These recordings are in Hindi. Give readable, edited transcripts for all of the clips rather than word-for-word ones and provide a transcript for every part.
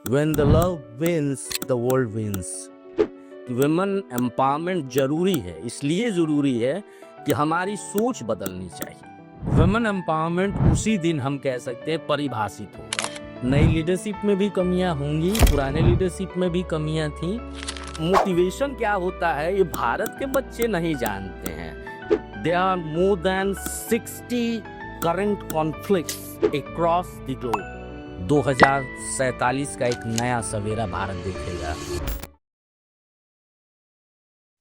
When the love wins, the world wins. Women empowerment जरूरी है, इसलिए जरूरी है कि हमारी सोच बदलनी चाहिए। वुमेन एम्पावरमेंट उसी दिन हम कह सकते हैं परिभाषित होगा। नई लीडरशिप में भी कमियां होंगी, पुराने लीडरशिप में भी कमियां थी। मोटिवेशन क्या होता है ये भारत के बच्चे नहीं जानते हैं। There are more than 60 current conflicts across the globe. 2047 का एक नया सवेरा भारत देखेगा।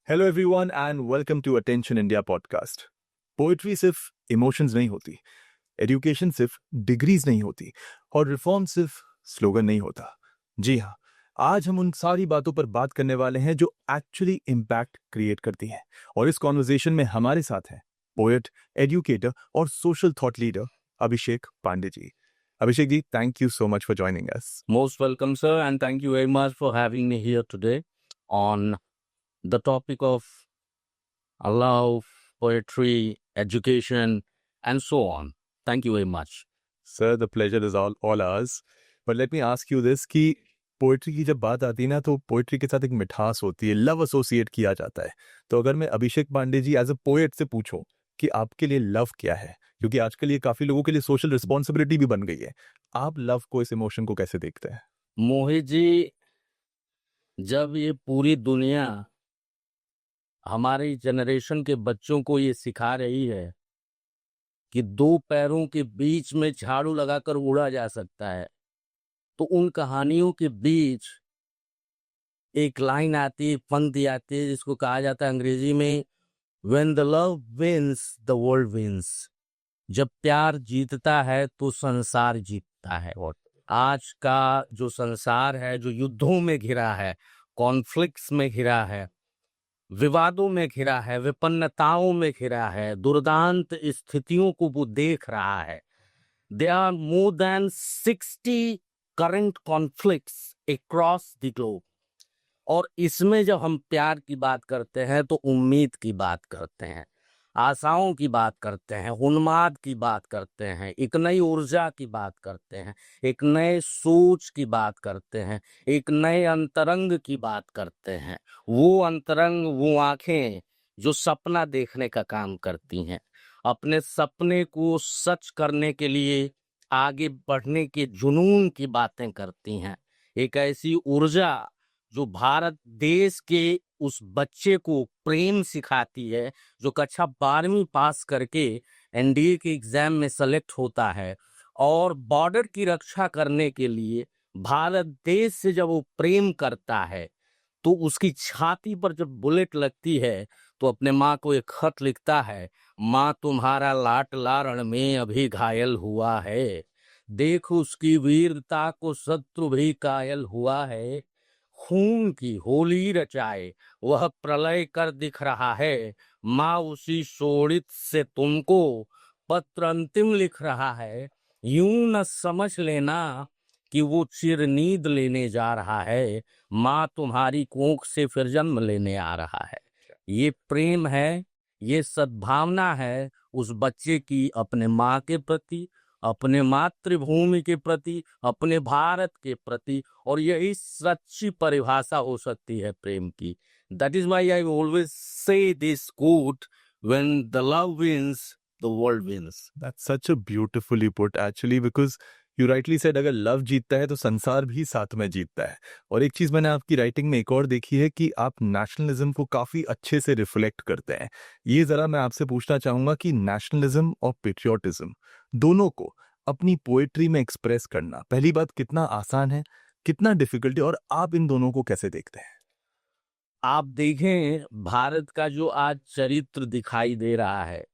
Hello everyone and welcome to attention India podcast. Poetry सिर्फ इमोशंस नहीं होती, एजुकेशन सिर्फ डिग्रीज नहीं होती और रिफॉर्म सिर्फ स्लोगन नहीं होता। जी हाँ, आज हम उन सारी बातों पर बात करने वाले हैं जो एक्चुअली इम्पैक्ट क्रिएट करती हैं। और इस कॉन्वर्सेशन में हमारे साथ हैं पोएट, एजुकेटर और social thought leader Abhishek Pandey ji. Abhishek ji, thank you so much for joining us. Most welcome, sir, and thank you very much for having me here today on the topic of love, poetry, education, and so on. Thank you very much. Sir, the pleasure is all ours. But let me ask you this कि पोइट्री की जब बात आती है ना तो पोइट्री के साथ एक मिठास होती है, लव एसोसिएट किया जाता है। तो अगर मैं अभिषेक Pandey ji as a poet से पूछूं कि आपके लिए लव क्या है, क्योंकि आजकल ये काफी लोगों के लिए सोशल रिस्पॉन्सिबिलिटी भी बन गई है, आप लव को, इस इमोशन को कैसे देखते हैं? मोहित जी, जब ये पूरी दुनिया हमारी जनरेशन के बच्चों को ये सिखा रही है कि दो पैरों के बीच में झाड़ू लगाकर उड़ा जा सकता है, तो उन कहानियों के बीच एक लाइन आती है, पंक्ति आती है जिसको कहा जाता है अंग्रेजी में When the love wins, the world wins. जब प्यार जीतता है तो संसार जीतता है। और आज का जो संसार है, जो युद्धों में घिरा है, कॉन्फ्लिक्ट्स में घिरा है, विवादों में घिरा है, विपन्नताओं में घिरा है, दुर्दांत स्थितियों को वो देख रहा है। There are more than 60 current conflicts across the globe. और इसमें जब हम प्यार की बात करते हैं तो उम्मीद की बात करते हैं, आशाओं की बात करते हैं, उन्माद की बात करते हैं, एक नई ऊर्जा की बात करते हैं, एक नए सोच की बात करते हैं, एक नए अंतरंग की बात करते हैं। वो अंतरंग, वो आंखें जो सपना देखने का काम करती हैं, अपने सपने को सच करने के लिए आगे बढ़ने के जुनून की बातें करती हैं। एक ऐसी ऊर्जा जो भारत देश के उस बच्चे को प्रेम सिखाती है जो कक्षा 12वीं पास करके एनडीए के एग्जाम में सेलेक्ट होता है और बॉर्डर की रक्षा करने के लिए भारत देश से जब वो प्रेम करता है तो उसकी छाती पर जब बुलेट लगती है तो अपने माँ को एक खत लिखता है, माँ तुम्हारा लाडला रण में अभी घायल हुआ है, देख उसकी वीरता को शत्रु भी कायल हुआ है, खून की होली रचाए वह प्रलय कर दिख रहा है, माँ उसी शोणित से तुमको पत्र अंतिम लिख रहा है, यूं न समझ लेना कि वो चिर नींद लेने जा रहा है, माँ तुम्हारी कोख से फिर जन्म लेने आ रहा है। ये प्रेम है, ये सद्भावना है उस बच्चे की अपने माँ के प्रति, अपने मातृभूमि के प्रति, अपने भारत के प्रति, और यही सच्ची परिभाषा हो सकती है प्रेम की। That is why I always say this quote, when the love wins, the world wins. That's such a beautifully put actually, because you rightly said अगर लव जीतता है तो संसार भी साथ में जीतता है। और एक चीज मैंने आपकी राइटिंग में एक और देखी है कि आप नेशनलिज्म को काफी अच्छे से रिफ्लेक्ट करते हैं। ये जरा मैं आपसे पूछना चाहूंगा कि नेशनलिज्म और पेट्रियोटिज्म दोनों को अपनी पोएट्री में एक्सप्रेस करना पहली बात कितना आसान है, कितना डिफिकल्ट है, और आप इन दोनों को कैसे देखते हैं? आप देखें, भारत का जो आज चरित्र दिखाई दे रहा है,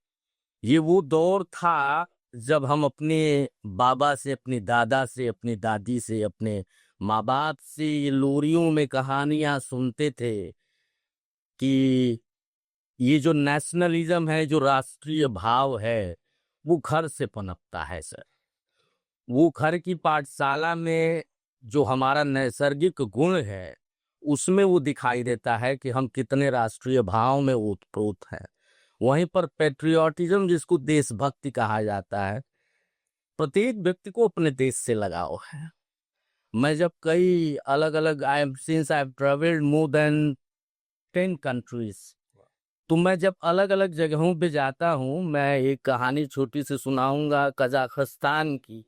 ये वो दौर था जब हम अपने बाबा से, अपने दादा से, अपनी दादी से, अपने माँ बाप से ये लोरियों में कहानियां सुनते थे कि ये जो नेशनलिज्म है, जो राष्ट्रीय भाव है, वो घर से पनपता है सर। वो घर की पाठशाला में जो हमारा नैसर्गिक गुण है उसमें वो दिखाई देता है कि हम कितने राष्ट्रीय भाव में ओतप्रोत हैं। वहीं पर पेट्रियोटिज्म, जिसको देशभक्ति कहा जाता है, प्रत्येक व्यक्ति को अपने देश से लगाव है, मैं जब कई अलग अलग since I have travelled more than 10 countries, तो मैं जब अलग अलग जगहों पे जाता हूँ, मैं एक कहानी छोटी सी सुनाऊंगा कजाकिस्तान की।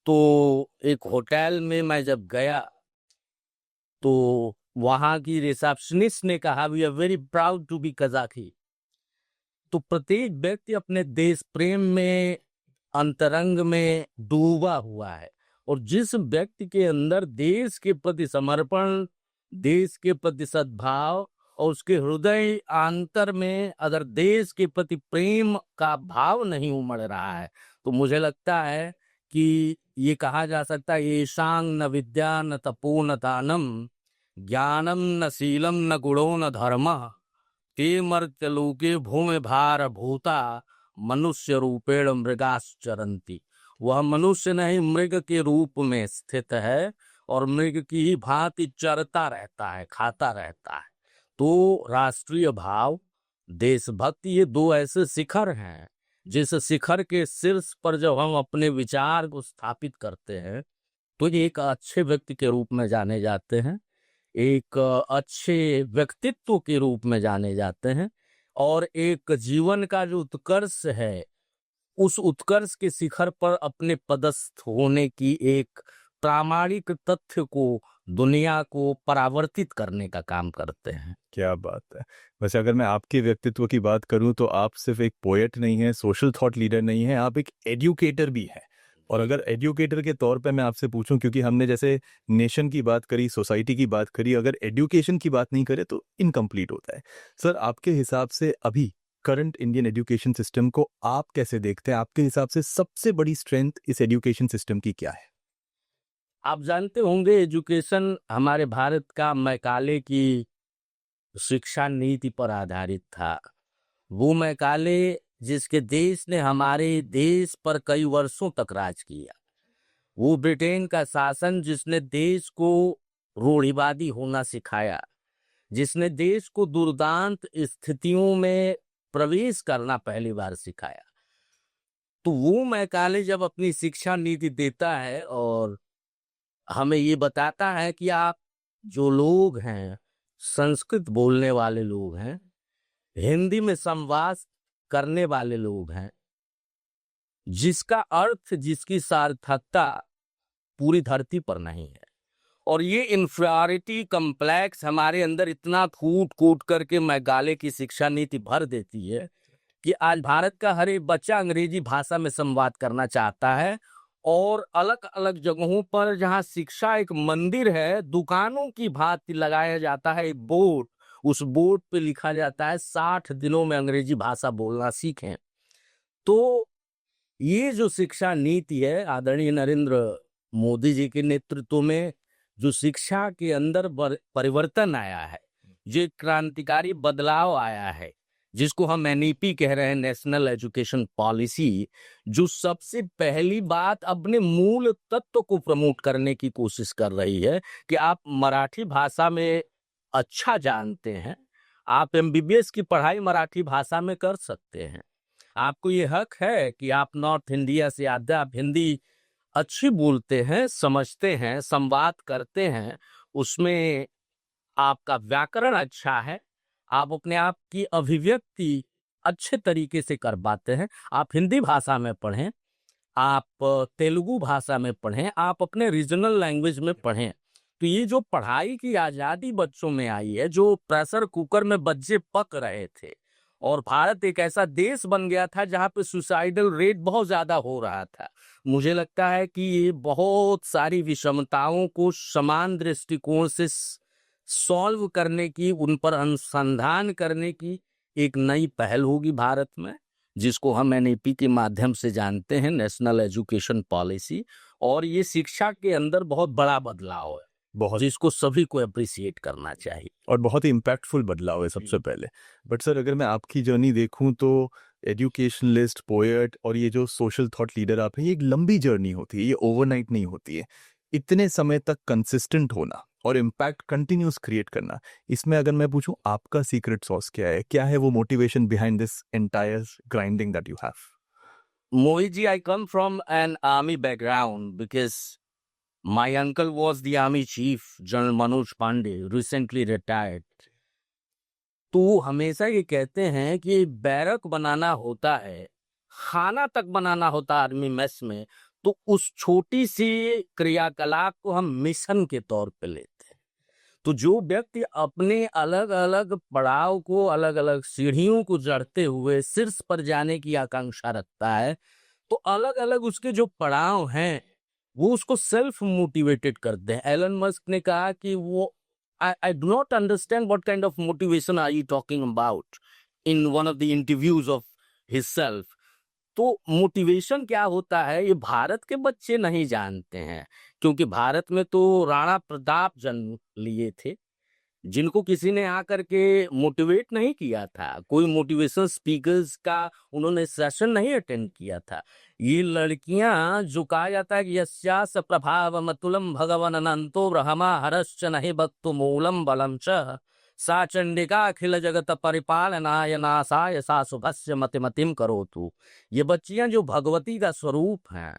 तो एक होटल में मैं जब गया, तो वहां की रिसेप्शनिस्ट ने कहा, we are very proud to be Kazakh. तो प्रत्येक व्यक्ति अपने देश प्रेम में, अंतरंग में डूबा हुआ है, और जिस व्यक्ति के अंदर देश के प्रति समर्पण, देश के प्रति सद्भाव, और उसके हृदय आंतर में अगर देश के प्रति प्रेम का भाव नहीं उमड़ रहा है, तो मुझे लगता है कि ये कहा जा सकता है, येषां न विद्या न तपो न दानम, ज्ञानम न शीलम न गुणो न धर्मः, ते मर्त्यलोके भूमि भार भूता, मनुष्य रूपेण मृगाश्चरन्ति। वह मनुष्य नहीं, मृग के रूप में स्थित है, और मृग की ही भांति चरता रहता है, खाता रहता है। तो राष्ट्रीय भाव, देशभक्ति, ये दो ऐसे शिखर हैं, जिस शिखर के शीर्ष पर जब हम अपने विचार को स्थापित करते हैं, तो ये एक अच्छे व्यक्ति के रूप में जाने जाते हैं, एक अच्छे व्यक्तित्व के रूप में जाने जाते हैं, और एक जीवन का जो उत्कर्ष है, उस उत्कर्ष के शिखर पर अपने पदस्थ होने की एक प्रामाणिक तथ्य को दुनिया को परावर्तित करने का काम करते हैं। क्या बात है। वैसे अगर मैं आपके व्यक्तित्व की बात करूं तो आप सिर्फ एक पोएट नहीं है, सोशल थॉट लीडर नहीं है, आप एक एजुकेटर भी हैं। और अगर एजुकेटर के तौर पे मैं आपसे पूछूं, क्योंकि हमने जैसे नेशन की बात करी, सोसाइटी की बात करी, अगर एजुकेशन की बात नहीं करें तो इनकम्प्लीट होता है। सर, आपके हिसाब से अभी करंट इंडियन एजुकेशन सिस्टम को आप कैसे देखते हैं? आपके हिसाब से सबसे बड़ी स्ट्रेंथ इस एजुकेशन सिस्टम की क्या है? आप जानते होंगे, एजुकेशन हमारे भारत का मैकाले की शिक्षा नीति पर आधारित था। वो मैकाले जिसके देश ने हमारे देश पर कई वर्षों तक राज किया, वो ब्रिटेन का शासन जिसने देश को रूढ़िवादी होना सिखाया, जिसने देश को दुर्दांत स्थितियों में प्रवेश करना पहली बार सिखाया। तो वो मैकाले जब अपनी शिक्षा नीति देता है और हमें ये बताता है कि आप जो लोग हैं, संस्कृत बोलने वाले लोग हैं, हिंदी में संवाद करने वाले लोग हैं, जिसका अर्थ, जिसकी सार्थकता पूरी धरती पर नहीं है, और ये इंफीरियरिटी कम्प्लेक्स हमारे अंदर इतना कूट कूट करके मैकाले की शिक्षा नीति भर देती है कि आज भारत का हर एक बच्चा अंग्रेजी भाषा में संवाद करना चाहता है, और अलग अलग जगहों पर जहां शिक्षा एक मंदिर है, दुकानों की भांति लगाया जाता है एक बोर्ड, उस बोर्ड पे लिखा जाता है 60 दिनों में अंग्रेजी भाषा बोलना सीखें। तो ये जो शिक्षा नीति है, आदरणीय नरेंद्र मोदी जी के नेतृत्व में जो शिक्षा के अंदर परिवर्तन आया है, जो क्रांतिकारी बदलाव आया है, जिसको हम एनईपी कह रहे हैं, नेशनल एजुकेशन पॉलिसी, जो सबसे पहली बात अपने मूल तत्व को प्रमोट करने की कोशिश कर रही है कि आप मराठी भाषा में अच्छा जानते हैं, आप एमबीबीएस की पढ़ाई मराठी भाषा में कर सकते हैं, आपको ये हक है कि आप नॉर्थ इंडिया से आते, आप हिंदी अच्छी बोलते हैं, समझते हैं, संवाद करते हैं, उसमें आपका व्याकरण अच्छा है, आप अपने आप की अभिव्यक्ति अच्छे तरीके से कर पाते हैं, आप हिंदी भाषा में पढ़ें, आप तेलुगु भाषा में पढ़ें, आप अपने रीजनल लैंग्वेज में पढ़ें। तो ये जो पढ़ाई की आज़ादी बच्चों में आई है, जो प्रेशर कुकर में बच्चे पक रहे थे, और भारत एक ऐसा देश बन गया था जहाँ पे सुसाइडल रेट बहुत ज़्यादा हो रहा था, मुझे लगता है कि ये बहुत सारी विषमताओं को समान दृष्टिकोण से सॉल्व करने की, उन पर अनुसंधान करने की एक नई पहल होगी भारत में, जिसको हम एनईपी के माध्यम से जानते हैं, नेशनल एजुकेशन पॉलिसी। और ये शिक्षा के अंदर बहुत बड़ा बदलाव है, बहुत, जिसको सभी को अप्रिशिएट करना चाहिए, और बहुत ही इम्पैक्टफुल बदलाव है सबसे पहले। बट सर, अगर मैं आपकी जर्नी देखूं तो एजुकेशनलिस्ट, पोएट और ये जो सोशल थॉट लीडर आप हैं, ये एक लंबी जर्नी होती है, ये ओवरनाइट नहीं होती है। इतने समय तक कंसिस्टेंट होना और इम्पैक्ट कंटिन्यूस क्रिएट करना, इसमें अगर मैं पूछूं आपका सीक्रेट सॉस क्या है? क्या है वो motivation behind this entire grinding that you have? Mohit ji, I come from an army background because My uncle was the army chief, General Manoj Pandey, recently retired. तो हमेशा ये कहते हैं कि बैरक बनाना होता है, खाना तक बनाना होता है आर्मी मेस में, तो उस छोटी सी क्रियाकलाप को हम मिशन के तौर पे लेते हैं। तो जो व्यक्ति अपने अलग अलग पड़ाव को, अलग अलग सीढ़ियों को चढ़ते हुए शीर्ष पर जाने की आकांक्षा रखता है, तो अलग अलग उसके जो पड़ाव हैं वो उसको सेल्फ मोटिवेटेड करते हैं। एलन मस्क ने कहा कि वो I do not understand what kind of motivation are you talking about in one of the interviews of himself. तो मोटिवेशन क्या होता है ये भारत के बच्चे नहीं जानते हैं, क्योंकि भारत में तो राणा प्रताप जन्म लिए थे, जिनको किसी ने आकर के मोटिवेट नहीं किया था, कोई मोटिवेशन स्पीकर्स का उन्होंने सेशन नहीं अटेंड किया था। ये लड़कियां जो कहा जाता है कि यस्यास प्रभावमतुलं भगवन अनंतो ब्रह्मा हरश्च नहि भक्तु मूलम बलम च सा चंडिका अखिल जगत परिपालनाय नासाय सा शुभस्य मतिमतिम करोतु। ये बच्चियां जो भगवती का स्वरूप हैं,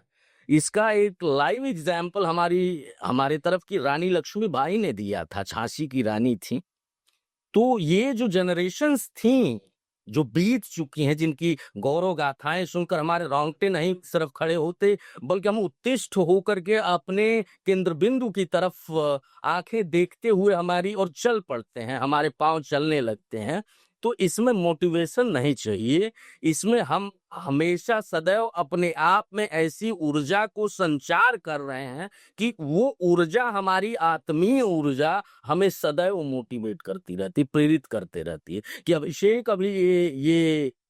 इसका एक लाइव एग्जाम्पल हमारे तरफ की रानी लक्ष्मीबाई ने दिया था, झांसी की रानी थी। तो ये जो जनरेशन्स थी जो बीत चुकी हैं, जिनकी गौरव गाथाएं सुनकर हमारे रोंगटे नहीं सिर्फ खड़े होते, बल्कि हम उत्तिष्ठ होकर के अपने केंद्र बिंदु की तरफ आंखें देखते हुए हमारी और चल पड़ते हैं, हमारे पांव चलने लगते हैं। तो इसमें मोटिवेशन नहीं चाहिए, इसमें हम हमेशा सदैव अपने आप में ऐसी ऊर्जा को संचार कर रहे हैं कि वो ऊर्जा, हमारी आत्मीय ऊर्जा हमें सदैव मोटिवेट करती रहती, प्रेरित करते रहती है कि अभिषेक, अभी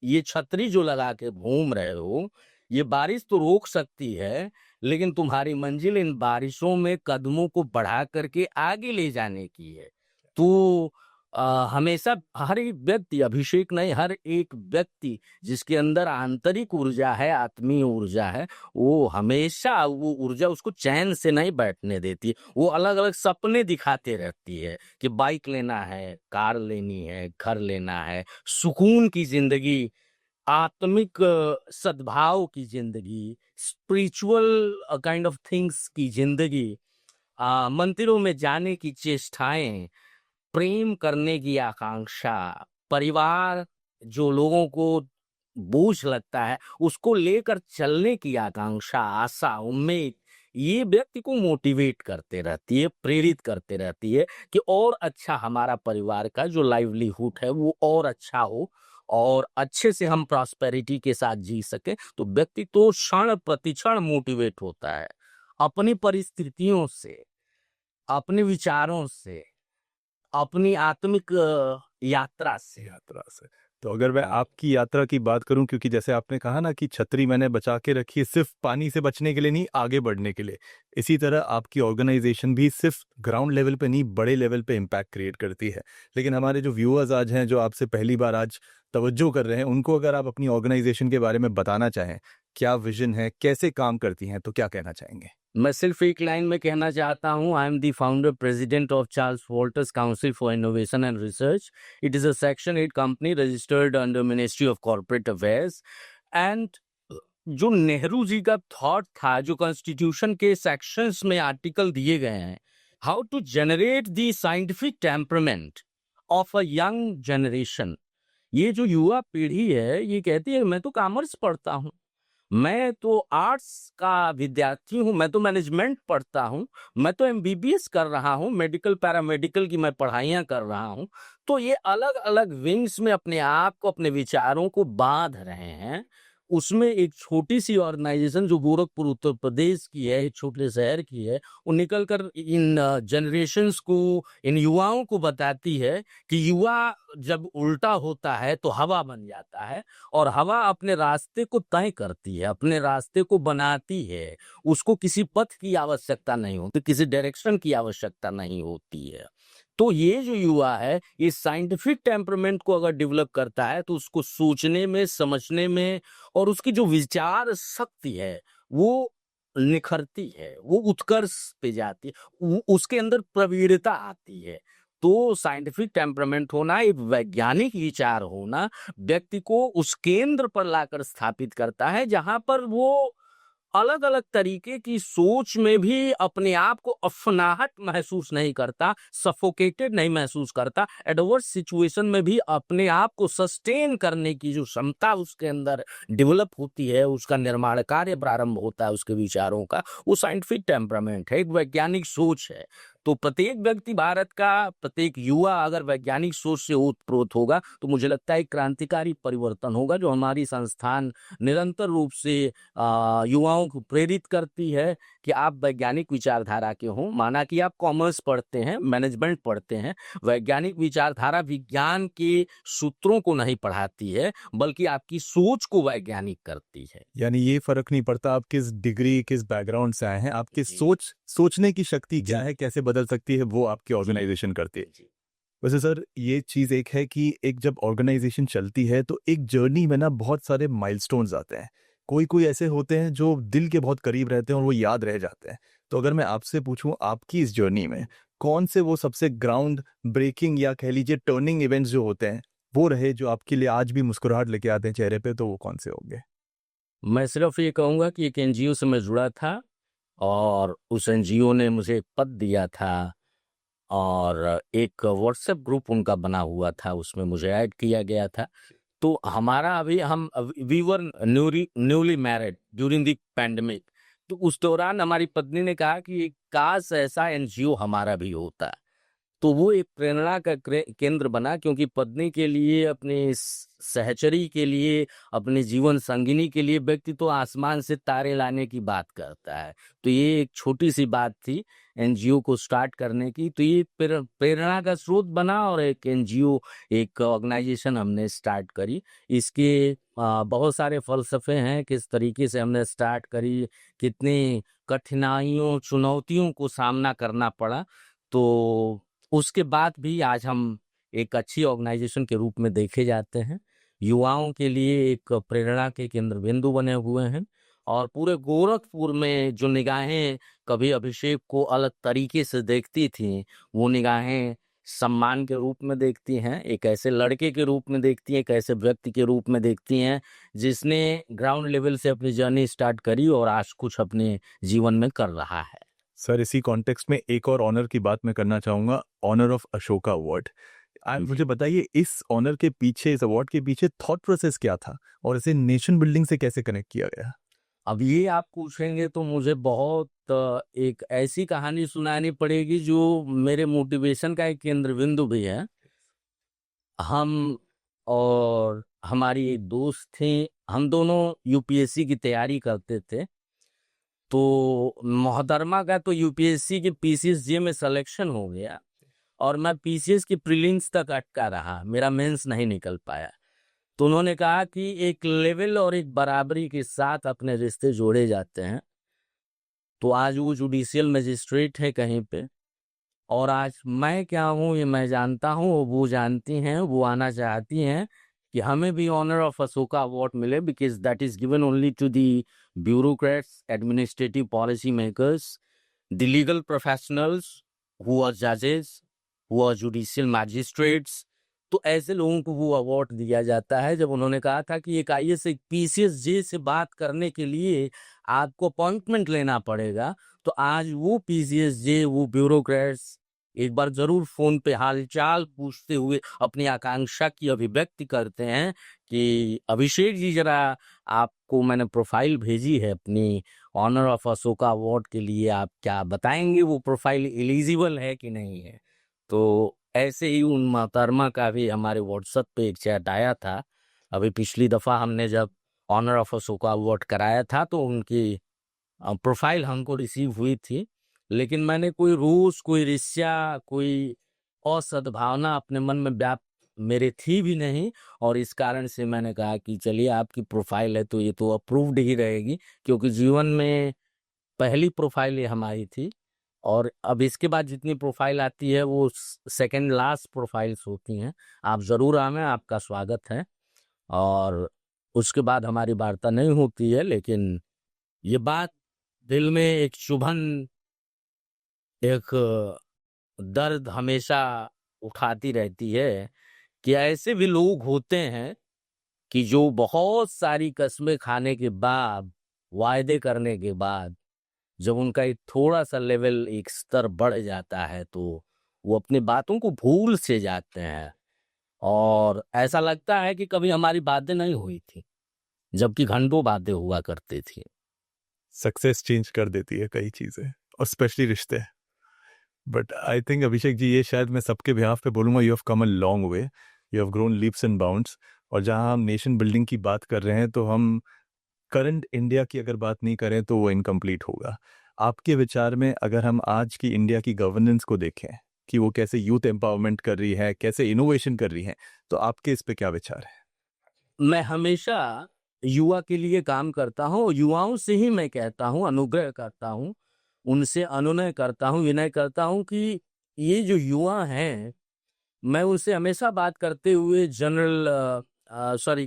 ये छतरी जो लगा के घूम रहे हो, ये बारिश तो रोक सकती है, लेकिन तुम्हारी मंजिल इन बारिशों में कदमों को बढ़ा करके आगे ले जाने की है। तो हमेशा हर एक व्यक्ति, अभिषेक नहीं, हर एक व्यक्ति जिसके अंदर आंतरिक ऊर्जा है, आत्मीय ऊर्जा है, वो हमेशा वो ऊर्जा उसको चैन से नहीं बैठने देती। वो अलग अलग सपने दिखाते रहती है कि बाइक लेना है, कार लेनी है, घर लेना है, सुकून की जिंदगी, आत्मिक सद्भाव की जिंदगी, स्पिरिचुअल काइंड ऑफ थिंग्स की जिंदगी, मंदिरों में जाने की चेष्टाएं, प्रेम करने की आकांक्षा, परिवार जो लोगों को बोझ लगता है उसको लेकर चलने की आकांक्षा, आशा, उम्मीद, ये व्यक्ति को मोटिवेट करते रहती है, प्रेरित करते रहती है कि और अच्छा हमारा परिवार का जो लाइवलीहुड है वो और अच्छा हो और अच्छे से हम प्रॉस्पेरिटी के साथ जी सके। तो व्यक्ति तो क्षण प्रतिक्षण मोटिवेट होता है अपनी परिस्थितियों से, अपने विचारों से, अपनी आत्मिक यात्रा से। तो अगर मैं आपकी यात्रा की बात करूं, क्योंकि जैसे आपने कहा ना कि छतरी मैंने बचा के रखी है सिर्फ पानी से बचने के लिए नहीं, आगे बढ़ने के लिए, इसी तरह आपकी ऑर्गेनाइजेशन भी सिर्फ ग्राउंड लेवल पे नहीं, बड़े लेवल पे इम्पैक्ट क्रिएट करती है। लेकिन हमारे जो व्यूअर्स आज हैं, जो आपसे पहली बार आज तवज्जो कर रहे हैं, उनको अगर आप अपनी ऑर्गेनाइजेशन के बारे में बताना चाहें, क्या विजन है, कैसे काम करती हैं, तो क्या कहना चाहेंगे? मैं सिर्फ एक लाइन में कहना चाहता हूं, I am the founder president of Charles Walter's council for innovation and research. It is a section 8 company registered under ministry of corporate affairs. And जो नेहरू जी का थॉट था, जो कॉन्स्टिट्यूशन के सेक्शंस में आर्टिकल दिए गए हैं, how to generate the scientific temperament of a young generation. ये जो युवा पीढ़ी है ये कहती है मैं तो कॉमर्स पढ़ता हूँ, मैं तो आर्ट्स का विद्यार्थी हूँ, मैं तो मैनेजमेंट पढ़ता हूँ, मैं तो एमबीबीएस कर रहा हूँ, मेडिकल पैरामेडिकल की मैं पढ़ाइयाँ कर रहा हूँ। तो ये अलग अलग विंग्स में अपने आप को, अपने विचारों को बांध रहे हैं। उसमें एक छोटी सी ऑर्गेनाइजेशन जो गोरखपुर उत्तर प्रदेश की है, एक छोटे शहर की है, वो निकल कर इन जनरेशन्स को, इन युवाओं को बताती है कि युवा जब उल्टा होता है तो हवा बन जाता है, और हवा अपने रास्ते को तय करती है, अपने रास्ते को बनाती है। उसको किसी पथ की आवश्यकता नहीं होती, किसी डायरेक्शन की आवश्यकता नहीं होती है। तो ये जो युवा है, ये साइंटिफिक टेम्परामेंट को अगर डेवलप करता है तो उसको सोचने में, समझने में, और उसकी जो विचार शक्ति है वो निखरती है, वो उत्कर्ष पे जाती है, उसके अंदर प्रवीणता आती है। तो साइंटिफिक टेम्परामेंट होना, एक वैज्ञानिक विचार होना व्यक्ति को उस केंद्र पर लाकर स्थापित करता है जहां पर वो अलग अलग तरीके की सोच में भी अपने आप को अफनाहट महसूस नहीं करता, सफोकेटेड नहीं महसूस करता, एडवर्स सिचुएशन में भी अपने आप को सस्टेन करने की जो क्षमता उसके अंदर डेवलप होती है, उसका निर्माण कार्य प्रारंभ होता है उसके विचारों का, वो साइंटिफिक टेम्परामेंट है, एक वैज्ञानिक सोच है। तो प्रत्येक व्यक्ति, भारत का प्रत्येक युवा अगर वैज्ञानिक सोच से ओतप्रोत होगा तो मुझे लगता है एक क्रांतिकारी परिवर्तन होगा, जो हमारी संस्थान निरंतर रूप से युवाओं को प्रेरित करती है कि आप वैज्ञानिक विचारधारा के हों। माना कि आप कॉमर्स पढ़ते हैं, मैनेजमेंट पढ़ते हैं, वैज्ञानिक विचारधारा विज्ञान के सूत्रों को नहीं पढ़ाती है, बल्कि आपकी सोच को वैज्ञानिक करती है। यानी ये फर्क नहीं पड़ता आप किस डिग्री किस बैकग्राउंड से आए हैं, आपकी जी। सोचने की शक्ति क्या जी। है, कैसे बदल सकती है, वो आपकी ऑर्गेनाइजेशन करती है। जी। वैसे सर ये चीज़ एक है कि एक जब ऑर्गेनाइजेशन चलती है तो एक जर्नी में ना बहुत सारे माइलस्टोन्स आते हैं। कोई कोई ऐसे होते हैं जो दिल के बहुत करीब रहते हैं और वो याद रह जाते हैं। तो अगर मैं आपसे पूछूं आपकी इस जर्नी में कौन से वो सबसे ग्राउंड ब्रेकिंग या कह लीजिए टर्निंग इवेंट्स जो होते हैं वो रहे जो आपके लिए आज भी मुस्कुराहट लेके आते हैं चेहरे पे, तो वो कौन से होंगे? मैं सिर्फ ये कहूँगा कि एक एनजीओ से मैं जुड़ा था और उस एनजीओ ने मुझे एक पद दिया था और एक व्हाट्सएप ग्रुप उनका बना हुआ था, उसमें मुझे ऐड किया गया था। तो हमारा अभी हम we were newly married during the pandemic. तो उस दौरान हमारी पत्नी ने कहा कि काश ऐसा एनजीओ हमारा भी होता। तो वो एक प्रेरणा का केंद्र बना, क्योंकि पत्नी के लिए, अपने सहचरी के लिए, अपने जीवन संगिनी के लिए व्यक्ति तो आसमान से तारे लाने की बात करता है। तो ये एक छोटी सी बात थी एनजीओ को स्टार्ट करने की, तो ये प्रेरणा का स्रोत बना और एक एनजीओ, एक ऑर्गेनाइजेशन हमने स्टार्ट करी। इसके बहुत सारे फलसफे हैं, किस तरीके से हमने स्टार्ट करी, कितनी कठिनाइयों चुनौतियों को सामना करना पड़ा। तो उसके बाद भी आज हम एक अच्छी ऑर्गेनाइजेशन के रूप में देखे जाते हैं, युवाओं के लिए एक प्रेरणा के केंद्र बिंदु बने हुए हैं। और पूरे गोरखपुर में जो निगाहें कभी अभिषेक को अलग तरीके से देखती थीं, वो निगाहें सम्मान के रूप में देखती हैं, एक ऐसे लड़के के रूप में देखती हैं, एक ऐसे व्यक्ति के रूप में देखती हैं जिसने ग्राउंड लेवल से अपनी जर्नी स्टार्ट करी और आज कुछ अपने जीवन में कर रहा है। सर इसी कॉन्टेक्स्ट में एक और ऑनर की बात मैं करना चाहूँगा, ऑनर ऑफ अशोका अवार्ड। आप जी। मुझे बताइए इस ऑनर के पीछे, इस अवार्ड के पीछे थॉट प्रोसेस क्या था और इसे नेशन बिल्डिंग से कैसे कनेक्ट किया गया? अब ये आप पूछेंगे तो मुझे बहुत एक ऐसी कहानी सुनानी पड़ेगी जो मेरे मोटिवेशन का एक केंद्र बिंदु भी है। हम और हमारी एक दोस्त थी, हम दोनों यूपीएससी की तैयारी करते थे। तो मोहतरमा का तो यूपीएससी के पीसीएसजे में सिलेक्शन हो गया और मैं पीसीएस की प्रीलिम्स तक अटका रहा, मेरा मेंस नहीं निकल पाया। तो उन्होंने कहा कि एक लेवल और एक बराबरी के साथ अपने रिश्ते जोड़े जाते हैं। तो आज वो जुडिशियल मजिस्ट्रेट है कहीं पे, और आज मैं क्या हूँ ये मैं जानता हूँ, वो जानती हैं, वो आना चाहती हैं कि हमें भी ऑनर ऑफ अशोका अवार्ड मिले, because that is given only to the bureaucrats, administrative policy makers, the legal professionals, who are जजेस, हु आर जुडिशियल मैजिस्ट्रेट्स। तो ऐसे लोगों को वो अवार्ड दिया जाता है। जब उन्होंने कहा था कि एक आईएएस एक पीसीएसजे से बात करने के लिए आपको अपॉइंटमेंट लेना पड़ेगा, तो आज वो पीसीएसजे, वो ब्यूरोक्रेट्स एक बार जरूर फोन पे हालचाल पूछते हुए अपनी आकांक्षा की अभिव्यक्ति करते हैं कि अभिषेक जी, जरा आपको मैंने प्रोफाइल भेजी है अपनी ऑनर ऑफ अशोका अवार्ड के लिए, आप क्या बताएंगे वो प्रोफाइल एलिजिबल है कि नहीं है। तो ऐसे ही उन मोहतरमा का भी हमारे व्हाट्सएप पे एक चैट आया था। अभी पिछली दफ़ा हमने जब ऑनर ऑफ अशोका अवार्ड कराया था तो उनकी प्रोफाइल हमको रिसीव हुई थी, लेकिन मैंने कोई रोष, कोई ईर्ष्या, कोई असद्भावना अपने मन में व्याप्त मेरे थी भी नहीं, और इस कारण से मैंने कहा कि चलिए आपकी प्रोफाइल है तो ये तो अप्रूव्ड ही रहेगी, क्योंकि जीवन में पहली प्रोफाइल ये हमारी थी। और अब इसके बाद जितनी प्रोफाइल आती है वो सेकंड लास्ट प्रोफाइल्स होती हैं। आप ज़रूर आवें, आपका स्वागत है। और उसके बाद हमारी वार्ता नहीं होती है, लेकिन ये बात दिल में एक चुभन, एक दर्द हमेशा उठाती रहती है कि ऐसे भी लोग होते हैं कि जो बहुत सारी कस्में खाने के बाद वायदे करने के बाद जब उनका एक थोड़ा सा लेवल, एक स्तर बढ़ जाता है तो वो अपनी बातों को भूल से जाते हैं और ऐसा लगता है कि कभी हमारी बातें नहीं हुई थी, जबकि घंटों बातें हुआ करती थी। सक्सेस चेंज कर देती है कई चीज़ें, और स्पेशली रिश्ते। But I think Abhishek ji, ये शायद मैं सबके बिहाफ पे बोलूँगा, you have come a long way, you have grown leaps and bounds. और जहाँ हम नेशन बिल्डिंग की बात कर रहे हैं तो हम करंट इंडिया की अगर बात नहीं करें तो वो इनकम्प्लीट होगा। आपके विचार में अगर हम आज की इंडिया की गवर्नेंस को देखें कि वो कैसे यूथ एम्पावरमेंट कर रही है, कैसे इनोवेशन कर रही है, तो आपके इस पे क्या विचार है? मैं हमेशा युवा के लिए काम करता हूँ, युवाओं से ही मैं कहता हूँ, अनुग्रह करता हूँ, उनसे अनुनय करता हूँ, विनय करता हूँ कि ये जो युवा हैं, मैं उनसे हमेशा बात करते हुए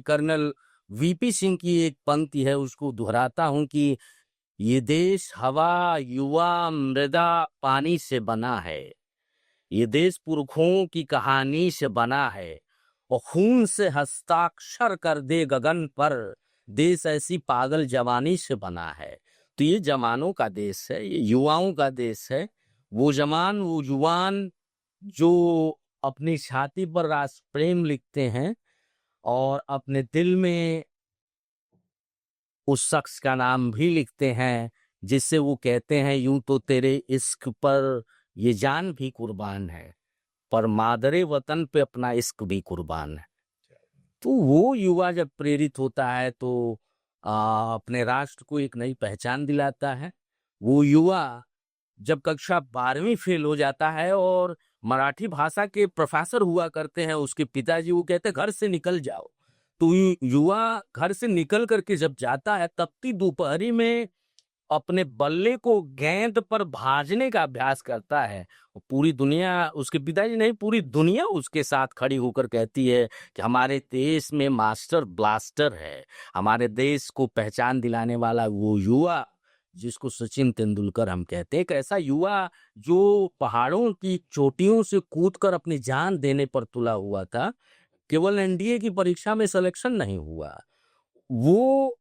कर्नल वीपी सिंह की एक पंक्ति है, उसको दोहराता हूँ कि ये देश हवा, युवा, मृदा, पानी से बना है। ये देश पुरखों की कहानी से बना है और खून से हस्ताक्षर कर दे गगन पर, देश ऐसी पागल जवानी से बना है। तो ये जवानों का देश है, ये युवाओं का देश है। वो जवान, वो युवान जो अपनी छाती पर राष्ट्र प्रेम लिखते हैं और अपने दिल में उस शख्स का नाम भी लिखते हैं जिससे वो कहते हैं, यूं तो तेरे इश्क पर ये जान भी कुर्बान है, पर मादरे वतन पे अपना इश्क भी कुर्बान है। तो वो युवा जब प्रेरित होता है तो अपने राष्ट्र को एक नई पहचान दिलाता है। वो युवा जब कक्षा 12वीं फेल हो जाता है और मराठी भाषा के प्रोफेसर हुआ करते हैं उसके पिताजी, वो कहते हैं घर से निकल जाओ। तो युवा घर से निकल करके जब जाता है, तपती दोपहरी में अपने बल्ले को गेंद पर भाजने का अभ्यास करता है। पूरी दुनिया, उसके पिताजी नहीं, पूरी दुनिया उसके साथ खड़ी होकर कहती है कि हमारे देश में मास्टर ब्लास्टर है। हमारे देश को पहचान दिलाने वाला वो युवा जिसको सचिन तेंदुलकर हम कहते हैं, एक ऐसा युवा जो पहाड़ों की चोटियों से कूदकर अपनी जान देने पर तुला हुआ था। केवल एनडीए की परीक्षा में सिलेक्शन नहीं हुआ, वो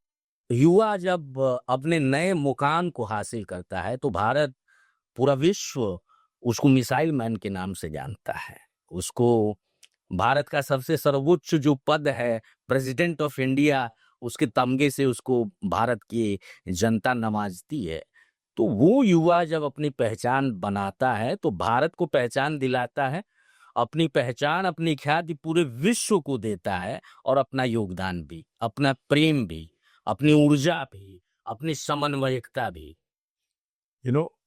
युवा जब अपने नए मुकाम को हासिल करता है तो भारत, पूरा विश्व उसको मिसाइल मैन के नाम से जानता है। उसको भारत का सबसे सर्वोच्च जो पद है, प्रेसिडेंट ऑफ इंडिया, उसके तमगे से उसको भारत की जनता नवाजती है। तो वो युवा जब अपनी पहचान बनाता है तो भारत को पहचान दिलाता है, अपनी पहचान, अपनी ख्याति पूरे विश्व को देता है और अपना योगदान भी, अपना प्रेम भी, अपनी ऊर्जा भी, अपनी समन्वयकता भी।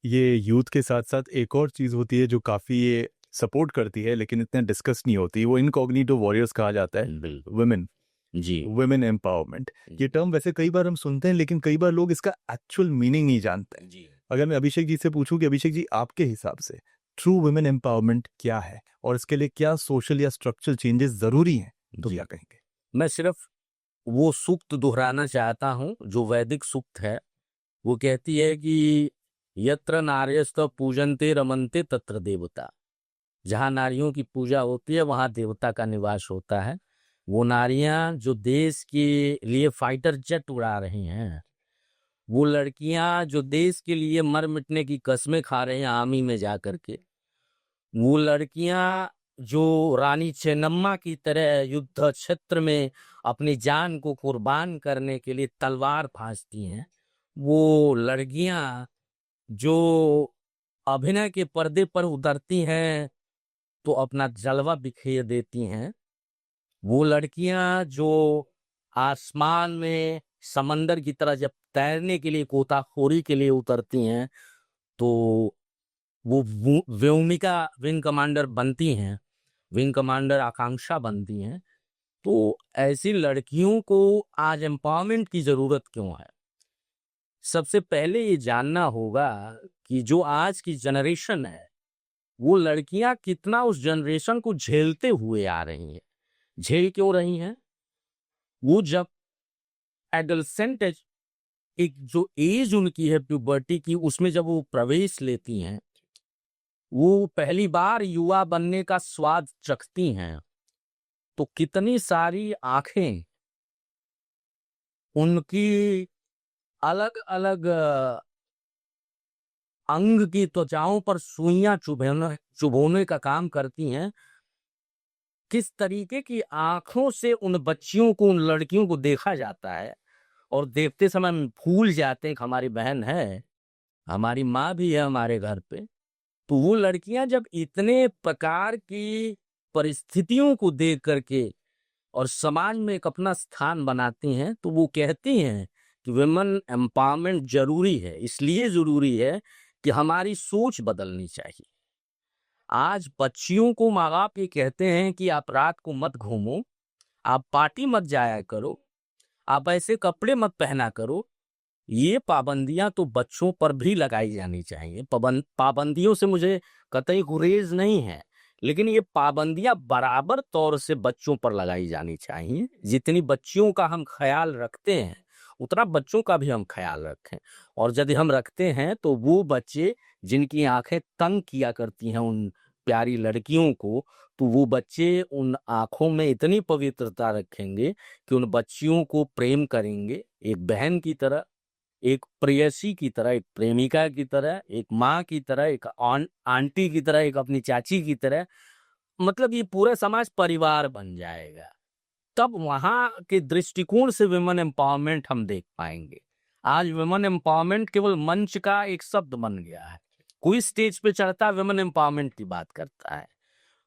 ये यूथ के साथ साथ एक और चीज़ होती है जो काफ़ी ये सपोर्ट करती है लेकिन इतना डिस्कस नहीं होती, वो इनकॉग्निटो वॉरियर्स कहा जाता है, बिल्कुल वुमेन, जी। Women empowerment. ये टर्म वैसे कई बार हम सुनते हैं लेकिन कई बार लोग इसका एक्चुअल मीनिंग नहीं जानते हैं। जी अगर मैं अभिषेक जी से पूछूं कि अभिषेक जी, आपके हिसाब से ट्रू वुमेन एम्पावरमेंट क्या है और इसके लिए क्या सोशल या स्ट्रक्चरल चेंजेस ज़रूरी हैं, तो जी, क्या कहेंगे? मैं सिर्फ वो सूक्त दोहराना चाहता हूँ जो वैदिक सूक्त है। वो कहती है कि यत्र नार्यस्त पूजन्ते रमन्ते तत्र देवता। जहाँ नारियों की पूजा होती है वहां देवता का निवास होता है। वो नारियां जो देश के लिए फाइटर जेट उड़ा रही हैं, वो लड़कियां जो देश के लिए मर मिटने की कस्में खा रही हैं आर्मी में जा करके, वो लड़कियां जो रानी चेन्नम्मा की तरह युद्ध क्षेत्र में अपनी जान को कुर्बान करने के लिए तलवार फांसती हैं, वो लड़कियां जो अभिनय के पर्दे पर उतरती हैं तो अपना जलवा बिखेर देती हैं, वो लड़कियां जो आसमान में समंदर की तरह जब तैरने के लिए, गोताखोरी के लिए उतरती हैं, तो वो व्योमिका विंग कमांडर बनती हैं, विंग कमांडर आकांक्षा बनती हैं। तो ऐसी लड़कियों को आज एम्पावरमेंट की जरूरत क्यों है? सबसे पहले ये जानना होगा कि जो आज की जनरेशन है, वो लड़कियां कितना उस जनरेशन को झेलते हुए आ रही हैं। झेल क्यों रही हैं? वो जब एडolescent एक जो एज उनकी है प्यूबर्टी की, उसमें जब वो प्रवेश लेती हैं, वो पहली बार युवा बनने का स्वाद चखती हैं, तो कितनी सारी आंखें उनकी अलग अलग अंग की त्वचाओं पर सुइयां चुभोने का काम करती हैं, किस तरीके की आंखों से उन बच्चियों को, उन लड़कियों को देखा जाता है और देखते समय हम भूल जाते हैं कि हमारी बहन है, हमारी माँ भी है हमारे घर पे। तो वो लड़कियां जब इतने प्रकार की परिस्थितियों को देख करके और समाज में एक अपना स्थान बनाती हैं, तो वो कहती हैं कि वुमेन एम्पावरमेंट जरूरी है। इसलिए जरूरी है कि हमारी सोच बदलनी चाहिए। आज बच्चियों को माँ बाप ये कहते हैं कि आप रात को मत घूमो, आप पार्टी मत जाया करो, आप ऐसे कपड़े मत पहना करो। ये पाबंदियां तो बच्चों पर भी लगाई जानी चाहिए। पाबंदियों से मुझे कतई गुरेज नहीं है, लेकिन ये पाबंदियां बराबर तौर से बच्चों पर लगाई जानी चाहिए। जितनी बच्चियों का हम ख्याल रखते हैं, उतना बच्चों का भी हम ख्याल रखें। और यदि हम रखते हैं तो वो बच्चे जिनकी आंखें तंग किया करती हैं उन प्यारी लड़कियों को, तो वो बच्चे उन आंखों में इतनी पवित्रता रखेंगे कि उन बच्चियों को प्रेम करेंगे, एक बहन की तरह, एक प्रेयसी की तरह, एक प्रेमिका की तरह, एक माँ की तरह, एक आंटी की तरह, एक अपनी चाची की तरह। मतलब ये पूरा समाज परिवार बन जाएगा। तब वहां के दृष्टिकोण से वुमेन एम्पावरमेंट हम देख पाएंगे। आज वुमेन एम्पावरमेंट केवल मंच का एक शब्द बन गया है। कोई स्टेज पे चढ़ता है, वुमेन एम्पावरमेंट की बात करता है,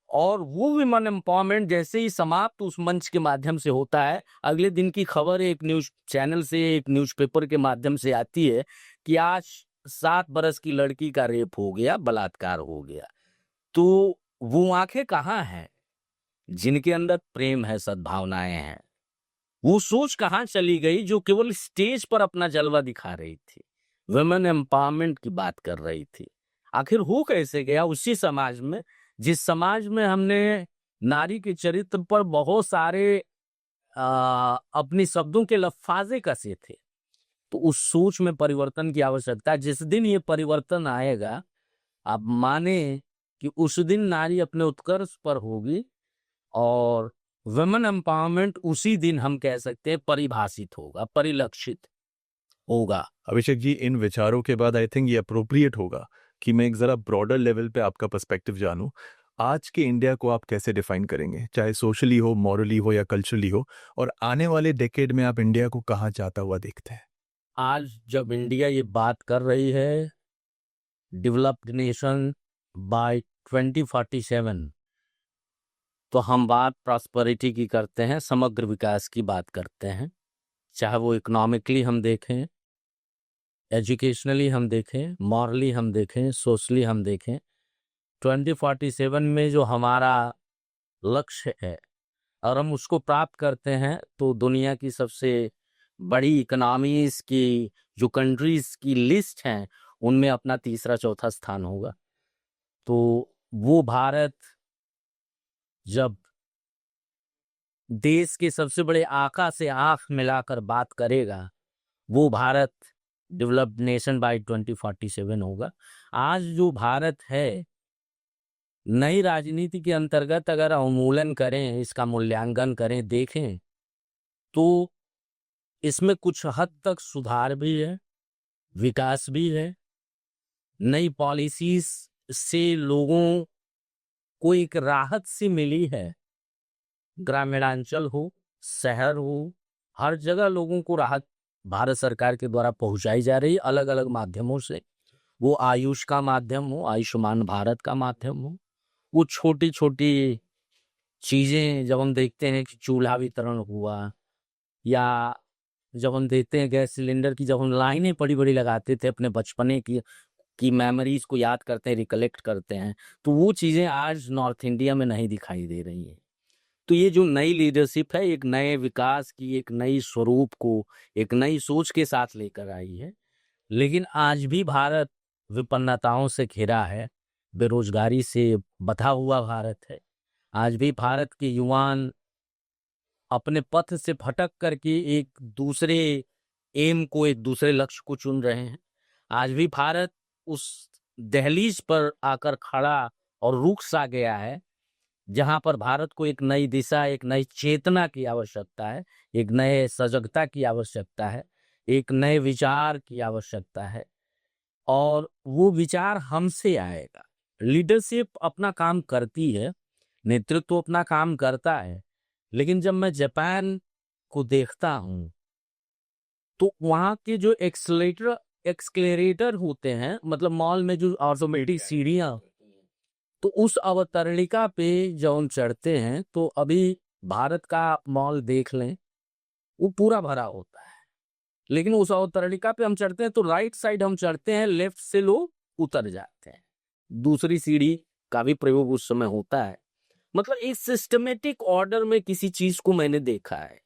और वो वुमेन एम्पावरमेंट जैसे ही समाप्त उस मंच के माध्यम से होता है, अगले दिन की खबर एक न्यूज चैनल से, एक न्यूज़पेपर के माध्यम से आती है कि आज 7 बरस की लड़की का रेप हो गया, बलात्कार हो गया। तो वो आंखें कहाँ हैं जिनके अंदर प्रेम है, सद्भावनाएं हैं? वो सोच कहाँ चली गई जो केवल स्टेज पर अपना जलवा दिखा रही थी, वुमेन एम्पावरमेंट की बात कर रही थी? आखिर हो कैसे गया उसी समाज में, जिस समाज में हमने नारी के चरित्र पर बहुत सारे अपनी शब्दों के लफाजे कसे थे? तो उस सोच में परिवर्तन की आवश्यकता है। जिस दिन ये परिवर्तन आएगा, आप माने कि उस दिन नारी अपने उत्कर्ष पर होगी, और वुमेन एम्पावरमेंट उसी दिन हम कह सकते हैं परिभाषित होगा, परिलक्षित होगा। अभिषेक जी, इन विचारों के बाद आई थिंक ये अप्रोप्रिएट होगा कि मैं एक जरा ब्रॉडर लेवल पे आपका पर्सपेक्टिव जानूं। आज के इंडिया को आप कैसे डिफाइन करेंगे, चाहे सोशली हो, मॉरली हो या कल्चरली हो, और आने वाले डेकेड में आप इंडिया को कहाँ जाता हुआ देखते हैं? आज जब इंडिया ये बात कर रही है डेवलप्ड नेशन बाय 2047, तो हम बात प्रॉस्पेरिटी की करते हैं, समग्र विकास की बात करते हैं। चाहे वो इकोनॉमिकली हम देखें, एजुकेशनली हम देखें, मॉरली हम देखें, सोशली हम देखें, 2047 में जो हमारा लक्ष्य है, और हम उसको प्राप्त करते हैं, तो दुनिया की सबसे बड़ी इकोनॉमीज की जो कंट्रीज की लिस्ट हैं, उनमें अपना तीसरा चौथा स्थान होगा। तो वो भारत जब देश के सबसे बड़े आका से आंख मिलाकर बात करेगा, वो भारत डेवलप्ड नेशन बाय 2047 होगा। आज जो भारत है, नई राजनीति के अंतर्गत अगर अवमूलन करें, इसका मूल्यांकन करें, देखें, तो इसमें कुछ हद तक सुधार भी है, विकास भी है। नई पॉलिसीज से लोगों को एक राहत सी मिली है। ग्रामीणांचल हो, शहर हो, हर जगह लोगों को राहत भारत सरकार के द्वारा पहुंचाई जा रही है, अलग अलग माध्यमों से। वो आयुष का माध्यम हो, आयुष्मान भारत का माध्यम हो, वो छोटी छोटी चीजें जब हम देखते हैं कि चूल्हा वितरण हुआ, या जब हम देखते हैं गैस सिलेंडर की, जब हम लाइनें बड़ी बड़ी लगाते थे अपने बचपने की मेमोरीज को याद करते हैं, रिकलेक्ट करते हैं, तो वो चीजें आज नॉर्थ इंडिया में नहीं दिखाई दे रही हैं। तो ये जो नई लीडरशिप है, एक नए विकास की, एक नई स्वरूप को, एक नई सोच के साथ लेकर आई है। लेकिन आज भी भारत विपन्नताओं से घिरा है, बेरोजगारी से बधा हुआ भारत है। आज भी भारत के युवान अपने पथ से भटक करके एक दूसरे एम को, एक दूसरे लक्ष्य को चुन रहे हैं। आज भी भारत उस दहलीज पर आकर खड़ा और रुक सा गया है, जहां पर भारत को एक नई दिशा, एक नई चेतना की आवश्यकता है, एक नए सजगता की आवश्यकता है। एक नए विचार की आवश्यकता है, और वो विचार हमसे आएगा। लीडरशिप अपना काम करती है, नेतृत्व अपना काम करता है, लेकिन जब मैं जापान को देखता हूँ तो वहाँ के जो एक्सक्लेरेटर होते हैं, मतलब मॉल में जो ऑटोमेटिक सीढ़ियाँ, तो उस अवतरणिका पे जब हम चढ़ते हैं तो अभी भारत का मॉल देख लें, वो पूरा भरा होता है, लेकिन उस अवतरणिका पे हम चढ़ते हैं तो राइट साइड हम चढ़ते हैं, लेफ्ट से लोग उतर जाते हैं। दूसरी सीढ़ी का भी प्रयोग उस समय होता है। मतलब एक सिस्टमेटिक ऑर्डर में किसी चीज को मैंने देखा है।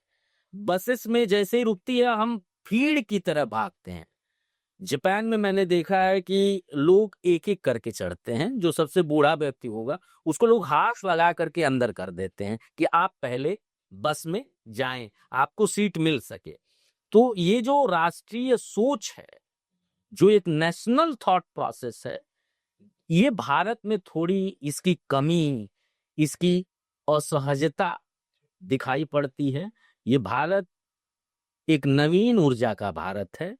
बसेस में जैसे ही रुकती है हम भीड़ की तरह भागते हैं। जापान में मैंने देखा है कि लोग एक एक करके चढ़ते हैं, जो सबसे बूढ़ा व्यक्ति होगा उसको लोग हाथ लगा करके अंदर कर देते हैं कि आप पहले बस में जाएं, आपको सीट मिल सके। तो ये जो राष्ट्रीय सोच है, जो एक नेशनल थॉट प्रोसेस है, ये भारत में थोड़ी इसकी कमी, इसकी असहजता दिखाई पड़ती है। ये भारत एक नवीन ऊर्जा का भारत है,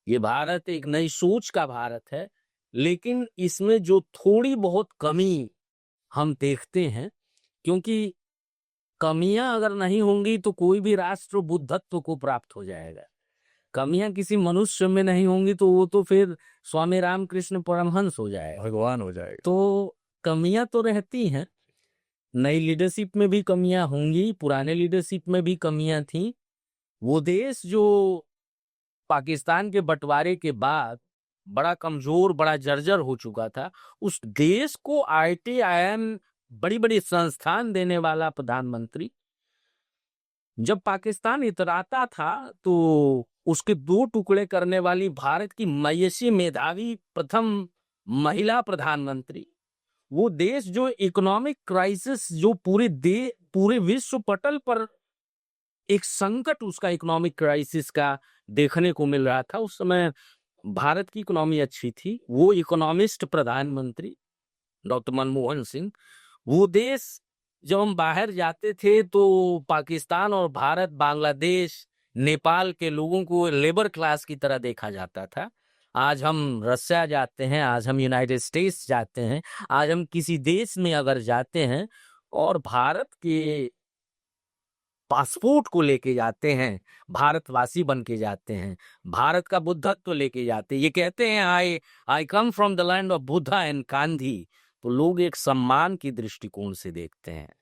ये भारत एक नई सोच का भारत है, लेकिन इसमें जो थोड़ी बहुत कमी हम देखते हैं, क्योंकि कमियां अगर नहीं होंगी तो कोई भी राष्ट्र बुद्धत्व को प्राप्त हो जाएगा। कमियां किसी मनुष्य में नहीं होंगी तो वो तो फिर स्वामी रामकृष्ण परमहंस हो जाएगा, भगवान हो जाएगा। तो कमियां तो रहती हैं। नई लीडरशिप में भी कमियां होंगी, पुराने लीडरशिप में भी कमियां थी। वो देश जो पाकिस्तान के बंटवारे के बाद बड़ा कमजोर, बड़ा जर्जर हो चुका था, उस देश को IIT-IIM बड़ी बड़ी संस्थान देने वाला प्रधानमंत्री जब पाकिस्तान इतराता था तो उसके दो टुकड़े करने वाली भारत की मयसी मेधावी प्रथम महिला प्रधानमंत्री, वो देश जो इकोनॉमिक क्राइसिस, जो पूरे विश्व पटल पर एक संकट उसका इकोनॉमिक क्राइसिस का देखने को मिल रहा था, उस समय भारत की इकोनॉमी अच्छी थी। वो इकोनॉमिस्ट प्रधानमंत्री डॉक्टर मनमोहन सिंह, वो देश जब हम बाहर जाते थे तो पाकिस्तान और भारत, बांग्लादेश, नेपाल के लोगों को लेबर क्लास की तरह देखा जाता था। आज हम रसिया जाते हैं, आज हम यूनाइटेड स्टेट्स जाते हैं, आज हम किसी देश में अगर जाते हैं और भारत के पासपोर्ट को लेके जाते हैं, भारतवासी बन के जाते हैं, भारत का बुद्धत्व लेके जाते हैं, ये कहते हैं I come from the land of Buddha and Gandhi, तो लोग एक सम्मान की दृष्टिकोण से देखते हैं,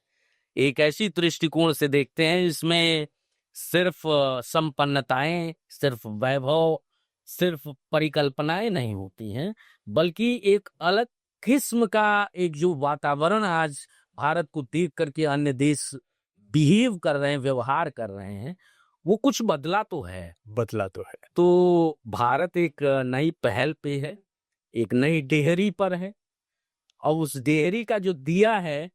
एक ऐसी दृष्टिकोण से देखते हैं जिसमें सिर्फ संपन्नताएं, सिर्फ वैभव, सिर्फ परिकल्पनाएं नहीं होती हैं, बल्कि एक अलग किस्म का एक जो वातावरण आज भारत को देख करके अन्य देश बिहेव कर रहे हैं, व्यवहार कर रहे हैं, वो कुछ बदला तो है। बदला तो है। तो भारत एक नई पहल पे है, एक नई डेहरी पर है, और उस डेहरी का जो दिया है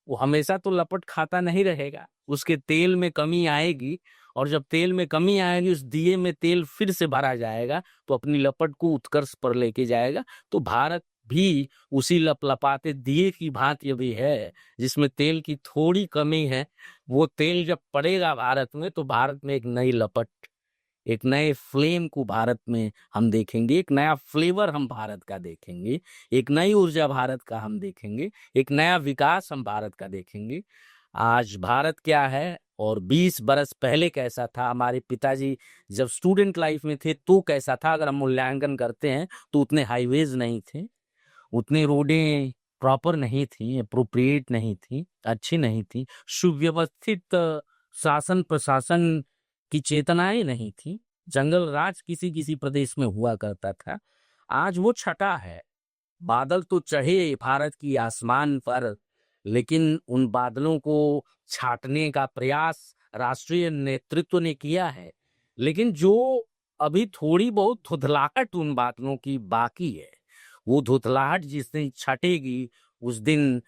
वो हमेशा तो लपट खाता नहीं रहेगा, उसके तेल में कमी आएगी, और जब तेल में कमी आएगी उस दिए में तेल फिर से भरा जाएगा तो अपनी लपट को उत्कर्ष पर लेके जाएगा। तो भारत भी उसी लपलपाते दिए की भांति अभी है, जिसमें तेल की थोड़ी कमी है। वो तेल जब पड़ेगा भारत में तो भारत में एक नई लपट, एक नए फ्लेम को भारत में हम देखेंगे, एक नया फ्लेवर हम भारत का देखेंगे, एक नई ऊर्जा भारत का हम देखेंगे, एक नया विकास हम भारत का देखेंगे। आज भारत क्या है और 20 बरस पहले कैसा था, हमारे पिताजी जब स्टूडेंट लाइफ में थे तो कैसा था, अगर हम मूल्यांकन करते हैं तो उतने हाईवेज नहीं थे, उतने रोडें प्रॉपर नहीं थी, अप्रोप्रिएट नहीं थी, अच्छी नहीं थी, सुव्यवस्थित शासन प्रशासन की चेतनाएं नहीं थी, जंगल राज किसी किसी प्रदेश में हुआ करता था। आज वो छटा है, बादल तो चढ़े भारत की आसमान पर, लेकिन उन बादलों को छाटने का प्रयास राष्ट्रीय नेतृत्व ने किया है, लेकिन जो अभी थोड़ी बहुत धुंधलाहट उन बादलों की बाकी है, वो धुंधलाहट जिस दिन छटेगी उस दिन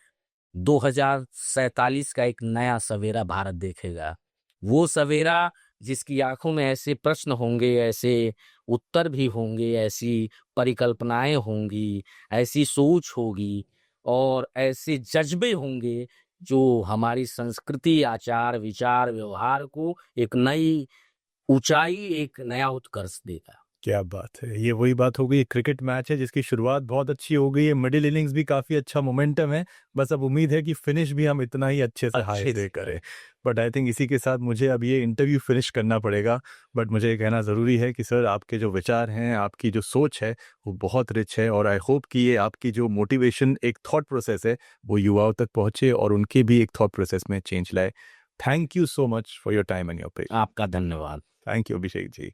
2047 का एक नया सवेरा भारत देखेगा। वो सवेरा जिसकी आंखों में ऐसे प्रश्न होंगे, ऐसे उत्तर भी होंगे, ऐसी परिकल्पनाएं होंगी, ऐसी सोच होगी और ऐसे जज्बे होंगे जो हमारी संस्कृति, आचार, विचार, व्यवहार को एक नई ऊंचाई, एक नया उत्कर्ष देगा। क्या बात है, ये वही बात हो गई। क्रिकेट मैच है जिसकी शुरुआत बहुत अच्छी हो गई है, मिडिल इनिंग्स भी काफी अच्छा मोमेंटम है, बस अब उम्मीद है कि फिनिश भी हम इतना ही अच्छे से हाई अच्छे से से करें। बट आई थिंक इसी के साथ मुझे अब ये इंटरव्यू फिनिश करना पड़ेगा। बट मुझे ये कहना ज़रूरी है कि सर, आपके जो विचार हैं, आपकी जो सोच है, वो बहुत रिच है, और आई होप कि ये आपकी जो मोटिवेशन, एक थॉट प्रोसेस है, वो युवाओं तक पहुँचे और उनके भी एक थॉट प्रोसेस में चेंज लाए। Thank you so much for your time and your पे। आपका धन्यवाद। Thank you Abhishek ji.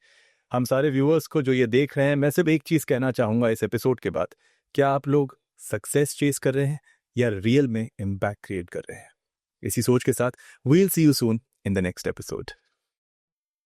हम सारे व्यूअर्स को जो ये देख रहे हैं, मैं सिर्फ एक चीज़ कहना चाहूँगा इस एपिसोड के बाद, क्या आप लोग सक्सेस चेस कर रहे हैं या रियल में इम्पैक्ट क्रिएट कर रहे हैं? इसी सोच के साथ we'll see you soon in the next episode.